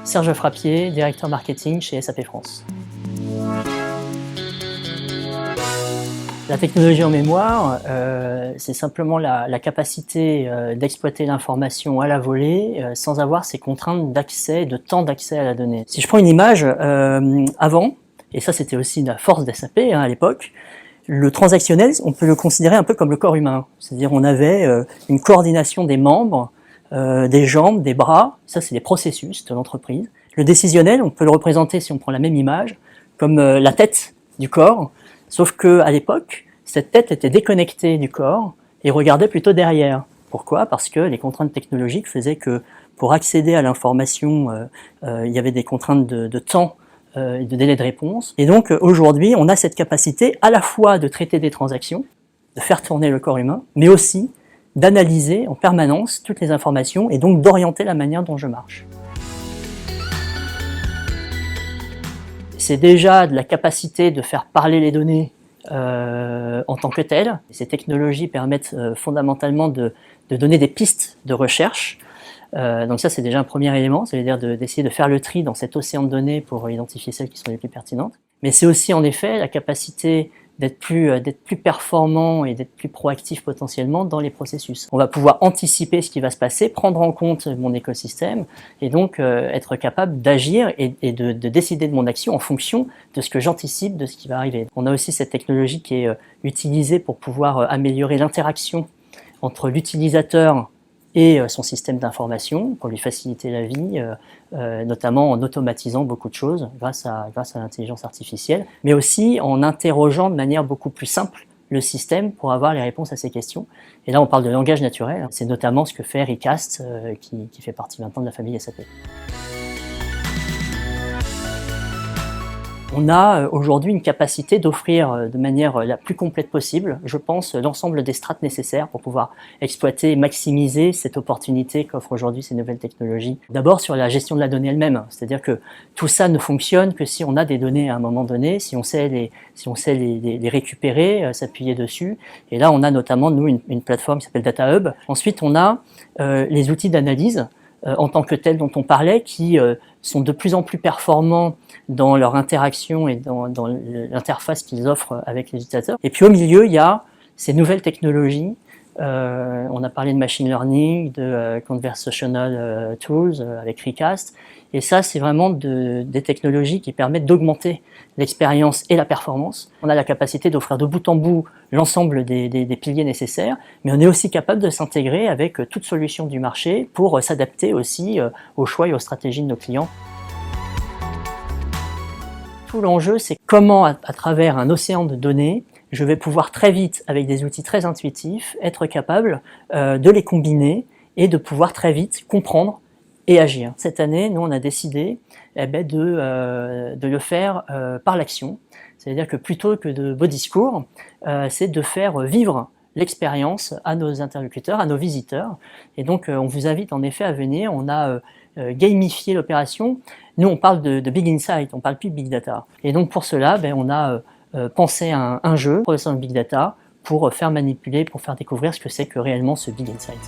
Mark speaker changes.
Speaker 1: Serge Frappier, directeur marketing chez SAP France. La technologie en mémoire, c'est simplement la capacité d'exploiter l'information à la volée sans avoir ces contraintes d'accès, de temps d'accès à la donnée. Si je prends une image, avant, et ça c'était aussi la force d'SAP à l'époque, le transactionnel, on peut le considérer un peu comme le corps humain. C'est-à-dire on avait une coordination des membres, des jambes, des bras, ça c'est les processus de l'entreprise. Le décisionnel, on peut le représenter, si on prend la même image, comme la tête du corps, sauf qu'à l'époque, cette tête était déconnectée du corps et regardait plutôt derrière. Pourquoi? Parce que les contraintes technologiques faisaient que pour accéder à l'information, il y avait des contraintes de temps, de délai de réponse. Et donc aujourd'hui, on a cette capacité à la fois de traiter des transactions, de faire tourner le corps humain, mais aussi d'analyser en permanence toutes les informations et donc d'orienter la manière dont je marche. C'est déjà de la capacité de faire parler les données en tant que telles. Ces technologies permettent fondamentalement de donner des pistes de recherche. Donc ça, c'est déjà un premier élément, c'est-à-dire d'essayer de faire le tri dans cet océan de données pour identifier celles qui sont les plus pertinentes. Mais c'est aussi en effet la capacité d'être plus performant et d'être plus proactif potentiellement dans les processus. On va pouvoir anticiper ce qui va se passer, prendre en compte mon écosystème et donc être capable d'agir et de décider de mon action en fonction de ce que j'anticipe de ce qui va arriver. On a aussi cette technologie qui est utilisée pour pouvoir améliorer l'interaction entre l'utilisateur et son système d'information pour lui faciliter la vie, notamment en automatisant beaucoup de choses grâce à l'intelligence artificielle, mais aussi en interrogeant de manière beaucoup plus simple le système pour avoir les réponses à ces questions. Et là, on parle de langage naturel. C'est notamment ce que fait Recast, qui fait partie maintenant de la famille SAP. On a aujourd'hui une capacité d'offrir de manière la plus complète possible, je pense, l'ensemble des strates nécessaires pour pouvoir exploiter et maximiser cette opportunité qu'offrent aujourd'hui ces nouvelles technologies. D'abord sur la gestion de la donnée elle-même, c'est-à-dire que tout ça ne fonctionne que si on a des données à un moment donné, si on sait les récupérer, s'appuyer dessus. Et là, on a notamment, nous, une plateforme qui s'appelle Data Hub. Ensuite, on a les outils d'analyse en tant que tels dont on parlait, qui sont de plus en plus performants dans leur interaction et dans l'interface qu'ils offrent avec les utilisateurs. Et puis au milieu, il y a ces nouvelles technologies. On a parlé de machine learning, de conversational tools avec Recast. Et ça, c'est vraiment des technologies qui permettent d'augmenter l'expérience et la performance. On a la capacité d'offrir de bout en bout l'ensemble des piliers nécessaires, mais on est aussi capable de s'intégrer avec toute solution du marché pour s'adapter aussi aux choix et aux stratégies de nos clients. Tout l'enjeu, c'est comment, à travers un océan de données, je vais pouvoir très vite, avec des outils très intuitifs, être capable de les combiner et de pouvoir très vite comprendre et agir. Cette année, nous, on a décidé de le faire par l'action. C'est-à-dire que plutôt que de beaux discours, c'est de faire vivre l'expérience à nos interlocuteurs, à nos visiteurs. Et donc, on vous invite en effet à venir. On a gamifié l'opération. Nous, on parle de Big Insight, on parle plus de Big Data. Et donc, pour cela, on a pensé à un jeu, professeur de Big Data, pour faire manipuler, pour faire découvrir ce que c'est que réellement ce Big Insight.